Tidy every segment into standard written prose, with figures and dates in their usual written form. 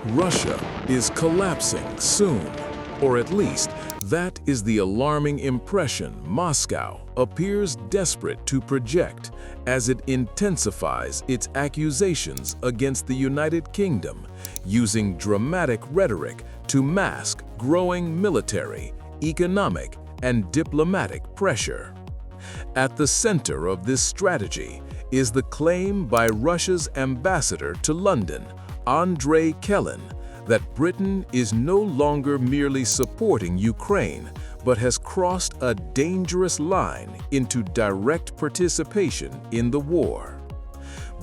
Russia is collapsing soon, or at least that is the alarming impression Moscow appears desperate to project as it intensifies its accusations against the United Kingdom, using dramatic rhetoric to mask growing military, economic, and diplomatic pressure. At the center of this strategy is the claim by Russia's ambassador to London, Andrei Kelin, that Britain is no longer merely supporting Ukraine, but has crossed a dangerous line into direct participation in the war.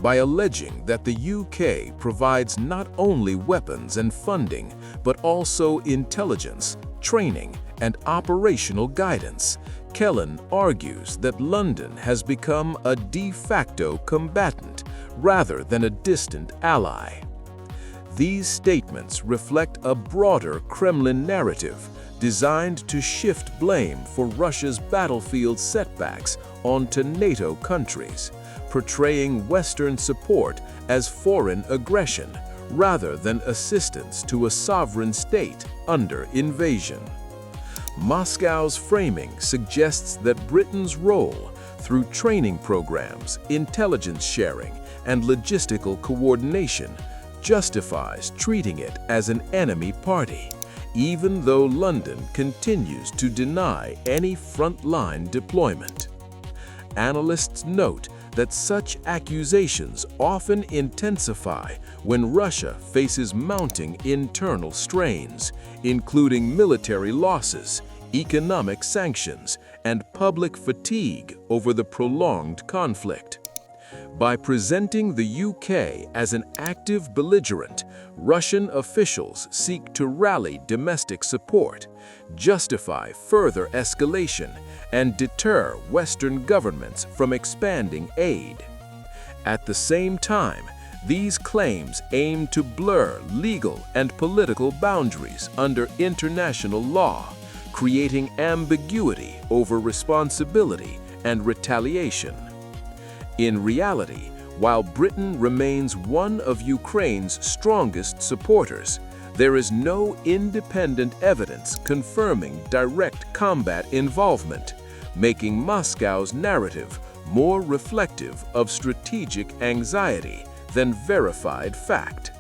By alleging that the UK provides not only weapons and funding, but also intelligence, training, and operational guidance, Kelin argues that London has become a de facto combatant rather than a distant ally. These statements reflect a broader Kremlin narrative designed to shift blame for Russia's battlefield setbacks onto NATO countries, portraying Western support as foreign aggression rather than assistance to a sovereign state under invasion. Moscow's framing suggests that Britain's role through training programs, intelligence sharing, and logistical coordination justifies treating it as an enemy party, even though London continues to deny any frontline deployment. Analysts note that such accusations often intensify when Russia faces mounting internal strains, including military losses, economic sanctions, and public fatigue over the prolonged conflict. By presenting the UK as an active belligerent, Russian officials seek to rally domestic support, justify further escalation, and deter Western governments from expanding aid. At the same time, these claims aim to blur legal and political boundaries under international law, creating ambiguity over responsibility and retaliation. In reality, while Britain remains one of Ukraine's strongest supporters, there is no independent evidence confirming direct combat involvement, making Moscow's narrative more reflective of strategic anxiety than verified fact.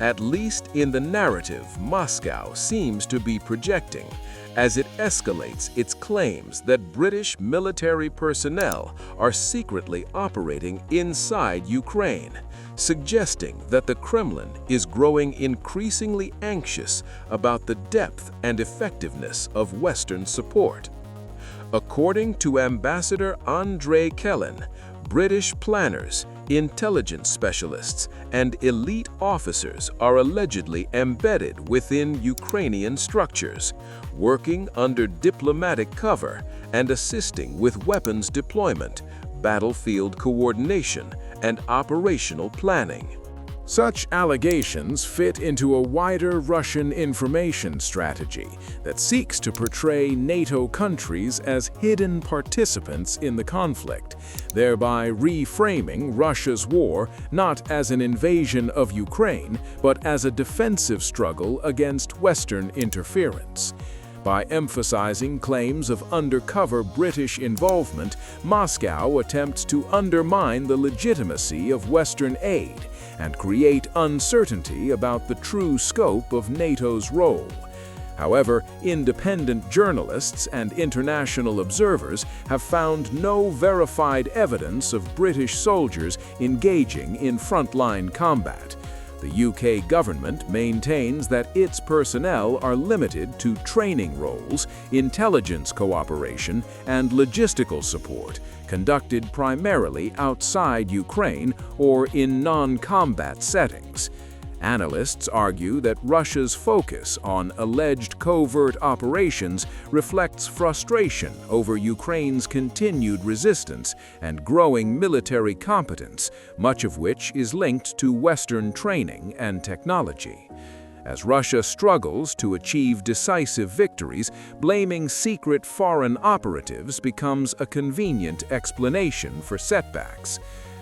At least in the narrative Moscow seems to be projecting, as it escalates its claims that British military personnel are secretly operating inside Ukraine, suggesting that the Kremlin is growing increasingly anxious about the depth and effectiveness of Western support. According to Ambassador Andrei Kelin, British planners, intelligence specialists, and elite officers are allegedly embedded within Ukrainian structures, working under diplomatic cover and assisting with weapons deployment, battlefield coordination, and operational planning. Such allegations fit into a wider Russian information strategy that seeks to portray NATO countries as hidden participants in the conflict, thereby reframing Russia's war not as an invasion of Ukraine, but as a defensive struggle against Western interference. By emphasizing claims of undercover British involvement, Moscow attempts to undermine the legitimacy of Western aid and create uncertainty about the true scope of NATO's role. However, independent journalists and international observers have found no verified evidence of British soldiers engaging in frontline combat. The UK government maintains that its personnel are limited to training roles, intelligence cooperation, and logistical support, conducted primarily outside Ukraine or in non-combat settings. Analysts argue that Russia's focus on alleged covert operations reflects frustration over Ukraine's continued resistance and growing military competence, much of which is linked to Western training and technology. As Russia struggles to achieve decisive victories, blaming secret foreign operatives becomes a convenient explanation for setbacks.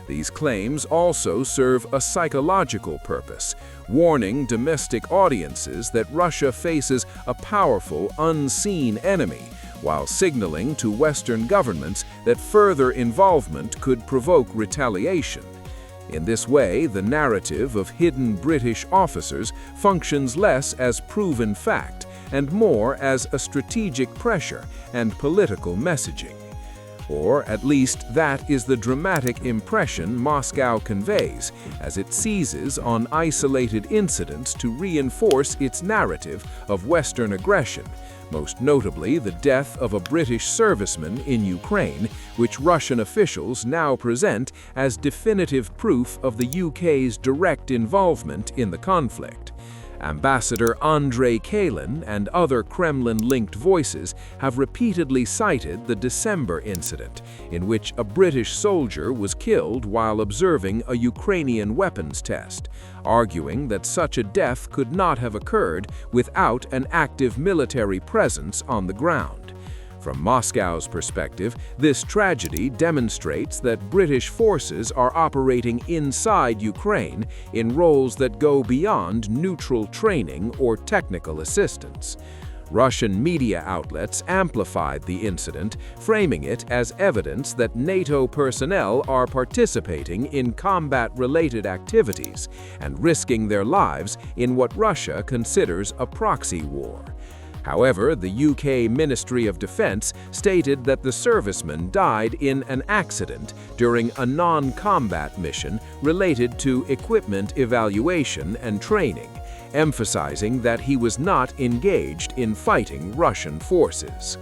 These claims also serve a psychological purpose, warning domestic audiences that Russia faces a powerful, unseen enemy, while signaling to Western governments that further involvement could provoke retaliation. In this way, the narrative of hidden British officers functions less as proven fact and more as a strategic pressure and political messaging. Or at least that is the dramatic impression Moscow conveys as it seizes on isolated incidents to reinforce its narrative of Western aggression, most notably the death of a British serviceman in Ukraine, which Russian officials now present as definitive proof of the UK's direct involvement in the conflict. Ambassador Andrei Kalin and other Kremlin-linked voices have repeatedly cited the December incident, in which a British soldier was killed while observing a Ukrainian weapons test, arguing that such a death could not have occurred without an active military presence on the ground. From Moscow's perspective, this tragedy demonstrates that British forces are operating inside Ukraine in roles that go beyond neutral training or technical assistance. Russian media outlets amplified the incident, framing it as evidence that NATO personnel are participating in combat-related activities and risking their lives in what Russia considers a proxy war. However, the UK Ministry of Defence stated that the serviceman died in an accident during a non-combat mission related to equipment evaluation and training, emphasizing that he was not engaged in fighting Russian forces.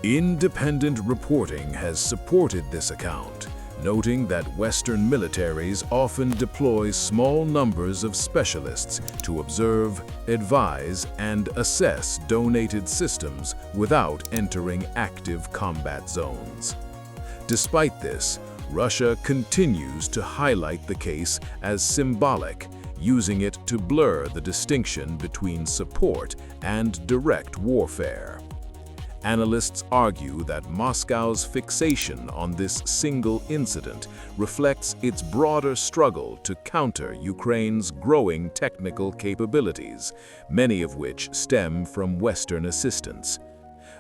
Independent reporting has supported this account, noting that Western militaries often deploy small numbers of specialists to observe, advise, and assess donated systems without entering active combat zones. Despite this, Russia continues to highlight the case as symbolic, using it to blur the distinction between support and direct warfare. Analysts argue that Moscow's fixation on this single incident reflects its broader struggle to counter Ukraine's growing technical capabilities, many of which stem from Western assistance.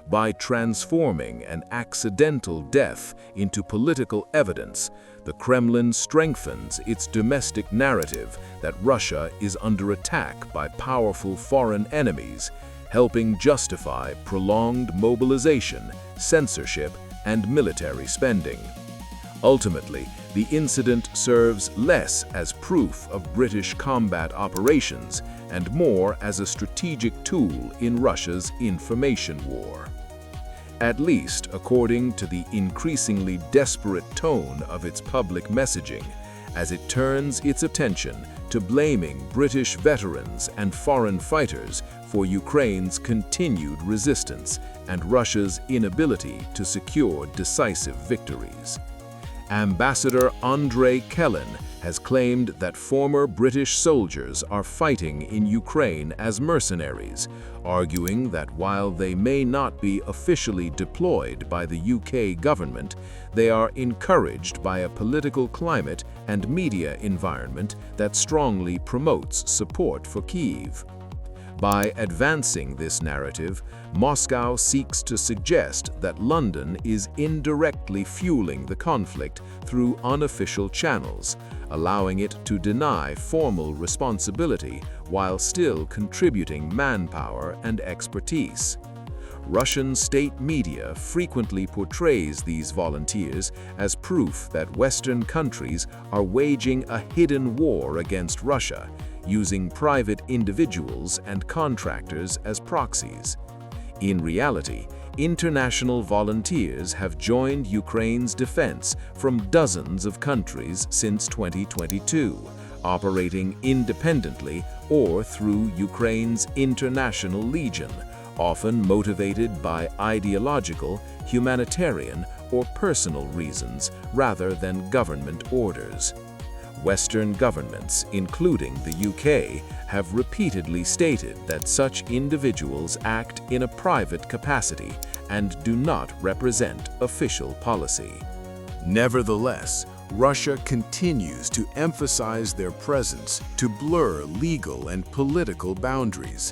By transforming an accidental death into political evidence, the Kremlin strengthens its domestic narrative that Russia is under attack by powerful foreign enemies, helping justify prolonged mobilization, censorship, and military spending. Ultimately, the incident serves less as proof of British combat operations and more as a strategic tool in Russia's information war. At least according to the increasingly desperate tone of its public messaging, as it turns its attention to blaming British veterans and foreign fighters for Ukraine's continued resistance and Russia's inability to secure decisive victories. Ambassador Andrei Kalin has claimed that former British soldiers are fighting in Ukraine as mercenaries, arguing that while they may not be officially deployed by the UK government, they are encouraged by a political climate and media environment that strongly promotes support for Kyiv. By advancing this narrative, Moscow seeks to suggest that London is indirectly fueling the conflict through unofficial channels, allowing it to deny formal responsibility while still contributing manpower and expertise. Russian state media frequently portrays these volunteers as proof that Western countries are waging a hidden war against Russia, using private individuals and contractors as proxies. In reality, international volunteers have joined Ukraine's defense from dozens of countries since 2022, operating independently or through Ukraine's International Legion, often motivated by ideological, humanitarian, or personal reasons rather than government orders. Western governments, including the UK, have repeatedly stated that such individuals act in a private capacity and do not represent official policy. Nevertheless, Russia continues to emphasize their presence to blur legal and political boundaries,